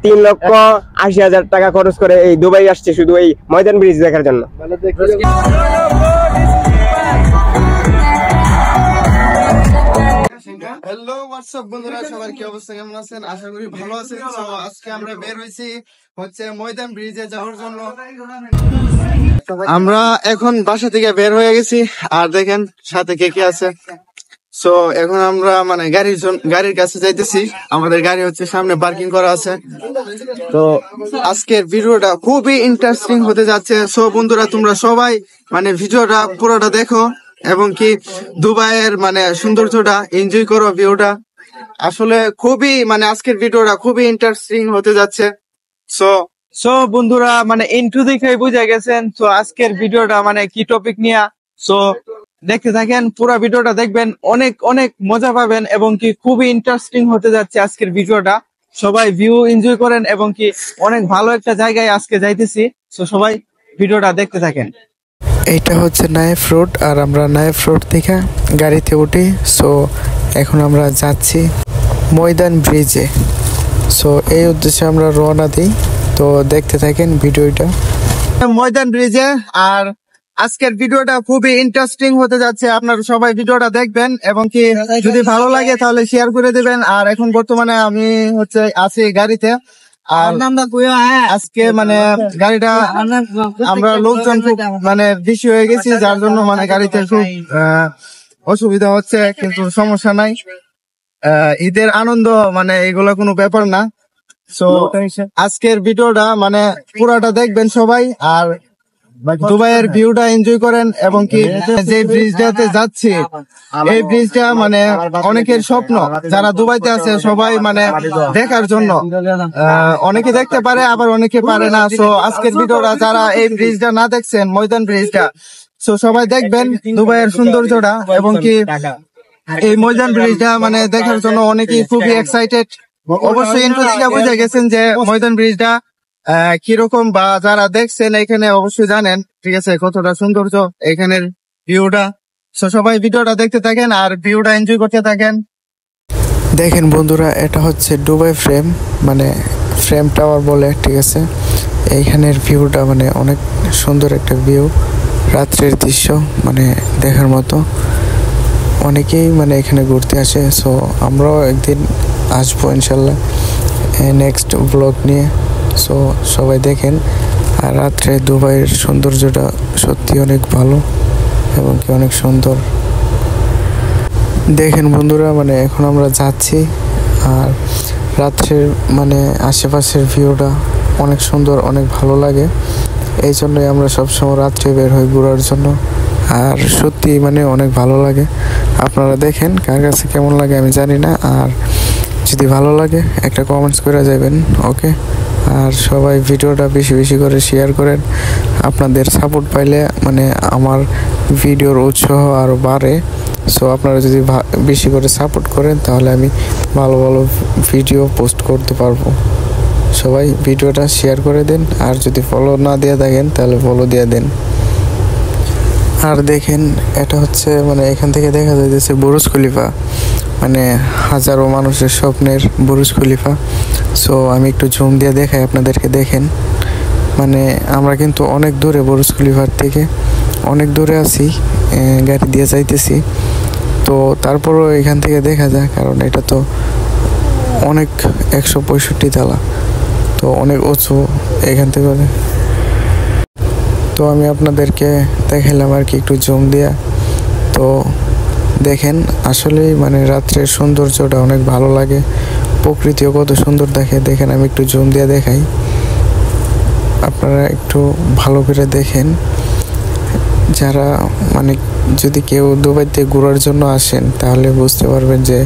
3,80,000 টাকা খরচ করে এই দুবাই আসছে শুধু এই ময়দান ব্রিজ দেখার জন্য। হ্যালো হোয়াটসঅ্যাপ বন্ধুরা, সবার কি অবস্থা, কেমন আছেন? আশা করি ভালো আছেন। তো আজকে আমরা বের হয়েছি হচ্ছে ময়দান ব্রিজে যাওয়ার জন্য। আমরা এখন বাসা থেকে বের হয়ে গেছি, আর দেখেন সাথে কে কে আছে। সো এখন আমরা মানে গাড়ির কাছে যাইতেছি। আমাদের গাড়ি হচ্ছে সামনে পার্কিং করা আছে। তো আজকের ভিডিওটা খুবই ইন্টারেস্টিং হতে যাচ্ছে। সো বন্ধুরা, তোমরা সবাই মানে ভিডিওটা পুরোটা দেখো এবং কি দুবাইয়ের মানে সৌন্দর্যটা এনজয় করো। ভিউটা আসলে খুবই মানে আজকের ভিডিওটা খুবই ইন্টারেস্টিং হতে যাচ্ছে। সো বন্ধুরা, মানে ইন্ট্রো দেখে বুঝে গেছেন। সো আজকের ভিডিওটা মানে কি টপিক নিয়ে, সো দেখতে থাকেন, পুরো ভিডিওটা দেখবেন, অনেক অনেক মজা পাবেন এবং কি খুবই ইন্টারেস্টিং হতে যাচ্ছে আজকের ভিডিওটা। সবাই ভিউ এনজয় করেন এবং কি অনেক ভালো একটা জায়গায় আজকে যাইতেছি। সো সবাই ভিডিওটা দেখতে থাকেন। এইটা হচ্ছে নায়েফ রোড, আর আমরা নায়েফ রোড থেকে গাড়িতে উঠি। সো এখন আমরা যাচ্ছি ময়দান ব্রিজে। সো এই উদ্দেশ্যে আমরা রওনা দিই। তো দেখতে থাকেন ভিডিওটা। ময়দান ব্রিজে, আর আজকের ভিডিওটা খুবই ইন্টারেস্টিং হতে যাচ্ছে। আপনারা সবাই ভিডিওটা দেখবেন এবং কি যদি ভালো লাগে তাহলে শেয়ার করে দিবেন। আর এখন বর্তমানে আমি হচ্ছে আছি গাড়িতে, আর আজকে মানে গাড়িটা আমরা লোকজন খুব মানে বেশি হয়ে গেছি, যার জন্য মানে গাড়িতে খুব অসুবিধা হচ্ছে, কিন্তু সমস্যা নাই। ঈদের আনন্দ মানে এগুলো কোনো ব্যাপার না। সো আজকের ভিডিওটা মানে পুরাটা দেখবেন সবাই, আর দুবাইয়ের ভিউটা এনজয় করেন এবং কি যে ব্রিজটাতে যাচ্ছি, এই ব্রিজটা মানে অনেকের স্বপ্ন। যারা দুবাইতে আছে সবাই মানে দেখার জন্য, অনেকে দেখতে পারে আবার অনেকে পারে না। সো আজকের ভিডিওটা যারা এই ব্রিজটা না দেখছেন, ময়দান ব্রিজটা, সো সবাই দেখবেন দুবাইয়ের সৌন্দর্যটা এবং কি এই ময়দান ব্রিজটা মানে দেখার জন্য অনেকেই খুবই এক্সাইটেড। অবশ্যই ইন্ট্রো থেকে বুঝে গেছেন যে ময়দান ব্রিজটা কিরকম, বা যারা দেখছেন এখানে অবশ্যই জানেন, ঠিক আছে, কতটা সৌন্দর্য এখানের ভিউটা। সো সবাই ভিডিওটা দেখতে থাকেন আর ভিউটা এনজয় করতে থাকেন। দেখেন বন্ধুরা, এটা হচ্ছে দুবাই ফ্রেম, মানে ফ্রেম টাওয়ার বলে, ঠিক আছে। এইখানের ভিউটা মানে অনেক সুন্দর একটা ভিউ, রাত্রের দৃশ্য মানে দেখার মতো। অনেকেই মানে এখানে ঘুরতে আসে। সো আমরাও একদিন আসবো ইনশাল্লাহ নেক্সট ব্লগ নিয়ে। সো সবাই দেখেন। আর রাত্রে দুবাইয়ের সৌন্দর্যটা সত্যি অনেক ভালো এবং কি অনেক সুন্দর। দেখেন বন্ধুরা, মানে এখন আমরা যাচ্ছি, আর রাত্রের মানে আশেপাশের ভিউটা অনেক সুন্দর, অনেক ভালো লাগে। এই জন্যই আমরা সবসময় রাত্রে বের হই ঘোরার জন্য, আর সত্যি মানে অনেক ভালো লাগে। আপনারা দেখেন কার কাছে কেমন লাগে আমি জানি না, আর যদি ভালো লাগে একটা কমেন্টস করে যাবেন, ওকে। আর সবাই ভিডিওটা বেশি বেশি করে শেয়ার করেন। আপনাদের সাপোর্ট পাইলে মানে আমার ভিডিওর উৎসাহ আরও বাড়ে। সো আপনারা যদি বেশি করে সাপোর্ট করেন তাহলে আমি ভালো ভালো ভিডিও পোস্ট করতে পারবো। সবাই ভিডিওটা শেয়ার করে দিন, আর যদি ফলো না দিয়ে থাকেন তাহলে ফলো দিয়ে দেন। আর দেখেন, এটা হচ্ছে মানে এখান থেকে দেখা যাইতেছে বুরুজ খলিফা, মানে হাজারো মানুষের স্বপ্নের বুরুজ খলিফা। সো আমি একটু জুম দিয়ে দেখাই আপনাদেরকে। দেখেন, মানে আমরা কিন্তু অনেক দূরে, বুরুজ খলিফার থেকে অনেক দূরে আছি, গাড়ি দিয়ে যাইতেছি। তো তারপরও এখান থেকে দেখা যায়, কারণ এটা তো অনেক 165 তলা, তো অনেক উঁচু এখান থেকে। তো আমি আপনাদেরকে দেখাইলাম আর কি একটু জুম দিয়া। তো দেখেন, আসলেই মানে রাত্রের সৌন্দর্যটা অনেক ভালো লাগে, প্রকৃতিও কত সুন্দর দেখে। দেখেন, আমি একটু জুম দিয়ে দেখাই, আপনারা একটু ভালো করে দেখেন। যারা মানে যদি কেউ দুবাইতে ঘোরার জন্য আসেন তাহলে বুঝতে পারবেন যে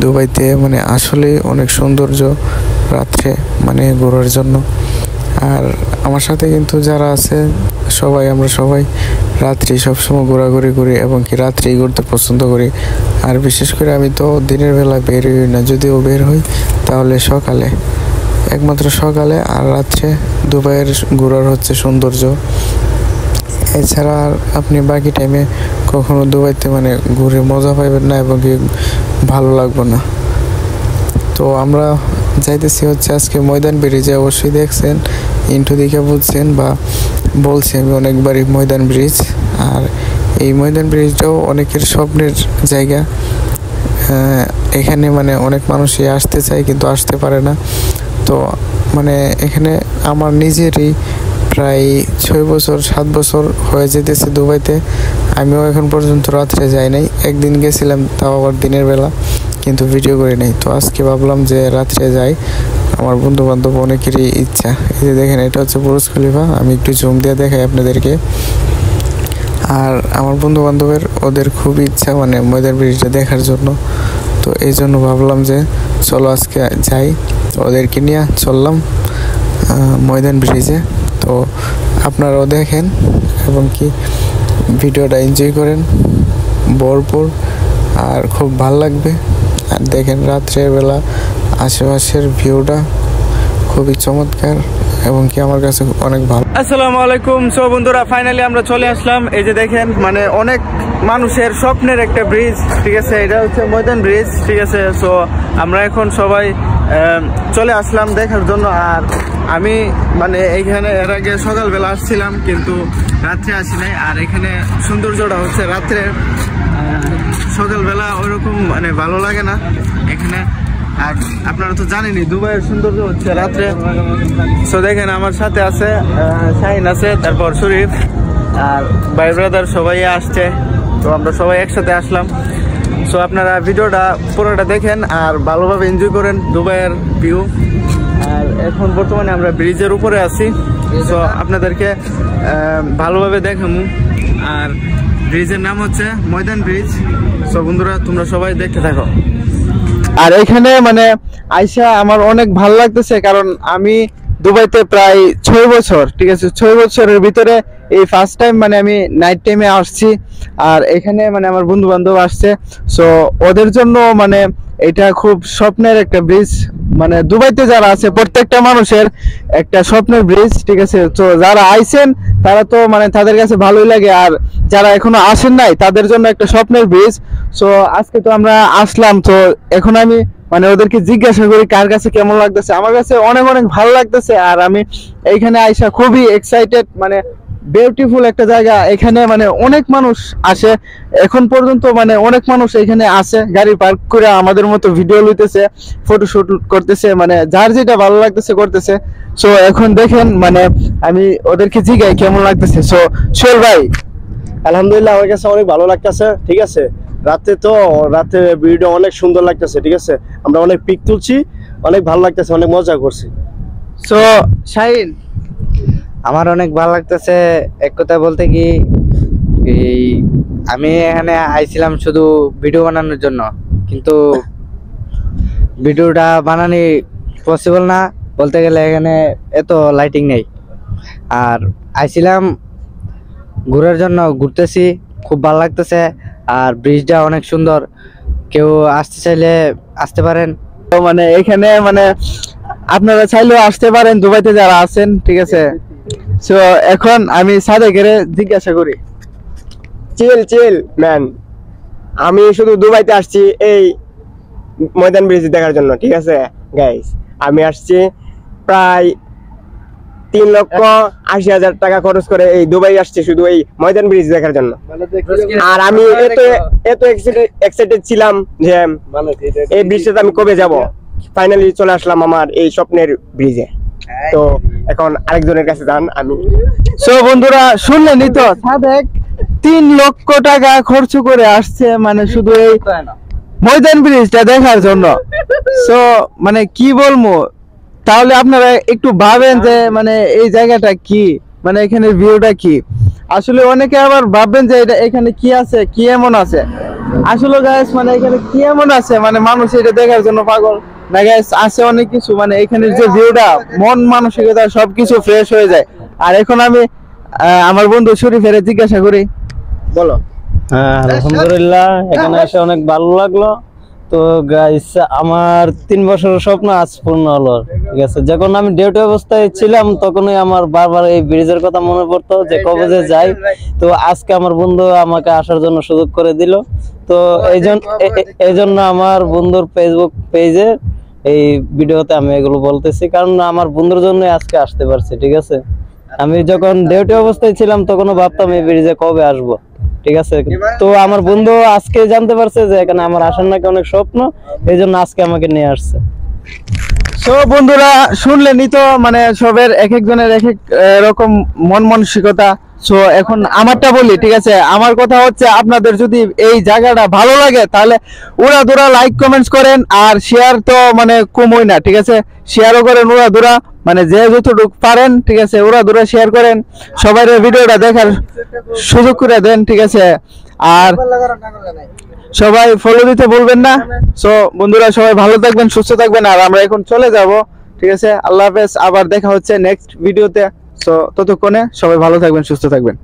দুবাইতে মানে আসলেই অনেক সৌন্দর্য রাত্রে মানে ঘোরার জন্য। আর আমার সাথে কিন্তু যারা আছে সবাই, আমরা সবাই রাত্রি সবসময় ঘোরাঘুরি করি এবং কি রাত্রেই ঘুরতে পছন্দ করি। আর বিশেষ করে আমি তো দিনের বেলা বের হই না, যদিও বের হই তাহলে সকালে, একমাত্র সকালে। আর রাত্রে দুবাইয়ের ঘোরার হচ্ছে সৌন্দর্য। এছাড়া আর আপনি বাকি টাইমে কখনো দুবাইতে মানে ঘুরে মজা পাইবেন না এবং কি ভালো লাগবে না। তো আমরা যাইতেছি হচ্ছে আজকে ময়দান ব্রিজে। অবশ্যই দেখছেন, ইন্টু দেখে বুঝছেন বা বলছি আমি অনেকবারই ময়দান ব্রিজ। আর এই ময়দান ব্রিজটাও অনেকের স্বপ্নের জায়গা। এখানে মানে অনেক মানুষই আসতে চায় কিন্তু আসতে পারে না। তো মানে এখানে আমার নিজেরই প্রায় 6 বছর 7 বছর হয়ে যেতেছে দুবাইতে। আমিও এখন পর্যন্ত রাত্রে যাই নাই। একদিন গেছিলাম, তাও আবার দিনের বেলা, কিন্তু ভিডিও করি নাই। তো আজকে ভাবলাম যে রাত্রে যাই, আমার বন্ধু বান্ধব অনেকেরই ইচ্ছা। এই যে দেখেন, এটা হচ্ছে বুর্জ খলিফা। আমি একটু জুম দিয়ে দেখাই আপনাদেরকে। আর আমার বন্ধু বান্ধবের ওদের খুব ইচ্ছা মানে ময়দান ব্রিজটা দেখার জন্য। তো এই জন্য ভাবলাম যে চলো আজকে যাই, ওদেরকে নিয়ে চললাম ময়দান ব্রিজে। তো আপনারাও দেখেন এবং কি ভিডিওটা এনজয় করেন ভরপুর, আর খুব ভাল লাগবে। আর দেখেন রাত্রের বেলা আশেপাশের ভিউটা খুবই চমৎকার এবং কি আমার কাছে অনেক ভালো। আসসালামু আলাইকুম। সো বন্ধুরা, ফাইনালি আমরা চলে আসলাম। এই যে দেখেন, মানে অনেক মানুষের স্বপ্নের একটা ব্রিজ, ঠিক আছে, এটা হচ্ছে ময়দান ব্রিজ, ঠিক আছে। সো আমরা এখন সবাই চলে আসলাম দেখার জন্য। আর আমি মানে এইখানে এর আগে সকালবেলা আসছিলাম কিন্তু রাত্রে আসি নাই। আর এখানে সৌন্দর্যটা হচ্ছে রাত্রে, সকালবেলা ওইরকম মানে ভালো লাগে না এখানে। আর আপনারা তো জানেনই দুবাইয়ের সৌন্দর্য হচ্ছে রাত্রে। সো দেখেন, আমার সাথে আছে শাহিন আছে, তারপর শরীফ আর ভাই ব্রাদার সবাই আসছে। তো আমরা সবাই একসাথে আসলাম। সো আপনারা ভিডিওটা পুরোটা দেখেন আর ভালোভাবে এনজয় করেন দুবাইয়ের ভিউ। আর এখন বর্তমানে আমরা ব্রিজের উপরে আছি। সো আপনাদেরকে ভালোভাবে দেখাবো। আর ব্রিজের নাম হচ্ছে ময়দান ব্রিজ। সো বন্ধুরা, তোমরা সবাই দেখতে থাকো। আর এখানে মানে আইসা আমার অনেক ভালো লাগতেছে, কারণ আমি দুবাইতে প্রায় 6 বছর, ঠিক আছে, 6 বছরের ভিতরে এই ফার্স্ট টাইম মানে আমি নাইট টাইমে আসছি। আর এখানে মানে আমার বন্ধু বান্ধব আসছে। সো ওদের জন্য মানে এটা খুব স্বপ্নের একটা ব্রিজ। মানে দুবাইতে যারা আছে প্রত্যেকটা মানুষের একটা স্বপ্নের ব্রিজ, ঠিক আছে। তো যারা আইছেন তারা তো মানে তাদের কাছে ভালোই লাগে, আর যারা এখনো আসেন নাই তাদের জন্য একটা স্বপ্নের ব্রিজ। সো আজকে তো আমরা আসলাম, তো এখন আমি মানে ওদেরকে জিজ্ঞাসা করি কার কাছে কেমন লাগতেছে। আমার কাছে অনেক অনেক ভালো লাগতেছে। আর আমি এইখানে আইসা খুবই এক্সাইটেড। মানে বিউটিফুল একটা জায়গা। এখানে মানে অনেক মানুষ আসে এখন পর্যন্ত, মানে অনেক মানুষ এখানে আসে গাড়ি পার্ক করে আমাদের মতো ভিডিও লইতেছে, ফটোশুট করতেছে, মানে যার যেটা ভালো লাগতেছে করতেছে। সো এখন দেখেন মানে আমি ওদেরকে জিজ্ঞাই কেমন লাগতেছে। সো সোহেল ভাই, আলহামদুলিল্লাহ আমার কাছে অনেক ভালো লাগতেছে, ঠিক আছে। রাতে ভিডিও অনেক সুন্দর লাগতেছে, ঠিক আছে। আমরা অনেক পিক তুলছি, অনেক ভালো লাগতেছে, অনেক মজা করছি। সো শাহিন, আমার অনেক ভালো লাগতেছে। এক কথা বলতে কি, এই আমি এখানে আইছিলাম শুধু ভিডিও বানানোর জন্য, কিন্তু ভিডিওটা বানানি পসিবল না বলতে গেলে। এখানে এত লাইটিং নেই। আর আইছিলাম ঘোরার জন্য, ঘুরতেছি, খুব ভালো লাগতেছে। আর ব্রিজটা অনেক সুন্দর, কেউ আসতে চাইলে আসতে পারেন। তো মানে এখানে মানে আপনারা চাইলেও আসতে পারেন দুবাইতে যারা আছেন, ঠিক আছে। সো এখন আমি সাদেকের জিজ্ঞাসা করি। চিল ম্যান, আমি শুধু দুবাইতে আসছি এই ময়দান ব্রিজ দেখার জন্য, ঠিক আছে গাইস। আমি আসছি প্রায় 3,80,000 টাকা খরচ করে এই দুবাই আসছি শুধু এই ময়দান ব্রিজ দেখার জন্য। আর আমি এত এক্সাইটেড ছিলাম যে এই ব্রিজটাতে আমি কবে যাব। ফাইনালি চলে আসলাম আমার এই স্বপ্নের ব্রিজে। তো এখন আরেকজনের কাছে যান আমি। সো বন্ধুরা, শুনলেনই তো, সাদেক 3 লক্ষ টাকা খরচ করে আসছে মানে শুধু এই ময়দান ব্রিজটা দেখার জন্য। সো মানে কি বলবো, তাহলে আপনারা একটু ভাবেন যে মানে এই জায়গাটা কি, মানে এখানে ভিউটা কি। আসলে অনেকে আবার ভাববেন যে এটা এখানে কি আছে, কি এমন আছে। আসলে গাইস মানে এখানে কি এমন আছে, মানে মানুষ এটা দেখার জন্য পাগল না গাইস। আছে অনেক কিছু, মানে এখানের যে ভিউটা, মন মানসিকতা সবকিছু ফ্রেশ হয়ে যায়। আর এখন আমি আমার বন্ধু শরীফের জিজ্ঞাসা করি। বলো। হ্যাঁ, আলহামদুলিল্লাহ এখানে এসে অনেক ভালো লাগলো। তো গাইস, আমার 3 বছরের স্বপ্ন আজ পূর্ণ হলো, ঠিক আছে। যখন আমি ডিউটি অবস্থায় ছিলাম তখনই আমার বারবার এই ব্রিজের কথা মনে পড়তো যে কবে যে যাই। তো আজকে আমার বন্ধু আমাকে আসার জন্য সুযোগ করে দিল। তো এই জন্য আমার বন্ধুর ফেসবুক পেজে এই ভিডিওতে আমি এগুলো বলতেছি, কারণ আমার বন্ধুর জন্য আজকে আসতে পারছি। ঠিক আছে, আমি যখন ডিউটি অবস্থায় ছিলাম তখনও ভাবতাম এই ব্রিজে কবে আসবো। ঠিক আছে, তো আমার বন্ধু আজকে জানতে পারছে যে এখানে আমার আসার নাকি অনেক স্বপ্ন, এই জন্য আজকে আমাকে নিয়ে আসছে। তো বন্ধুরা শুনলেনই তো, মানে সবের এক একজনের এক এক রকম মন মানসিকতা। সো এখন আমারটা বলি, ঠিক আছে? আমার কথা হচ্ছে, আপনাদের যদি এই জায়গাটা ভালো লাগে তাহলে উড়াধুরা লাইক কমেন্টস করেন, আর শেয়ার তো মানে কমই না, ঠিক আছে? শেয়ারও করেন উড়াধুরা, মানে যে যতটুকু পারেন, ঠিক আছে, উড়াধুরা শেয়ার করেন, সবাই ভিডিওটা দেখার সুযোগ করে দেন, ঠিক আছে? আর সবাই ফলো দিতে ভুলবেন না। সো বন্ধুরা সবাই ভালো থাকবেন, সুস্থ থাকবেন, আর আমরা এখন চলে যাব, ঠিক আছে? আল্লাহ হাফেজ, আবার দেখা হচ্ছে নেক্সট ভিডিওতে। সো ততক্ষণে সবাই ভালো থাকবেন, সুস্থ থাকবেন।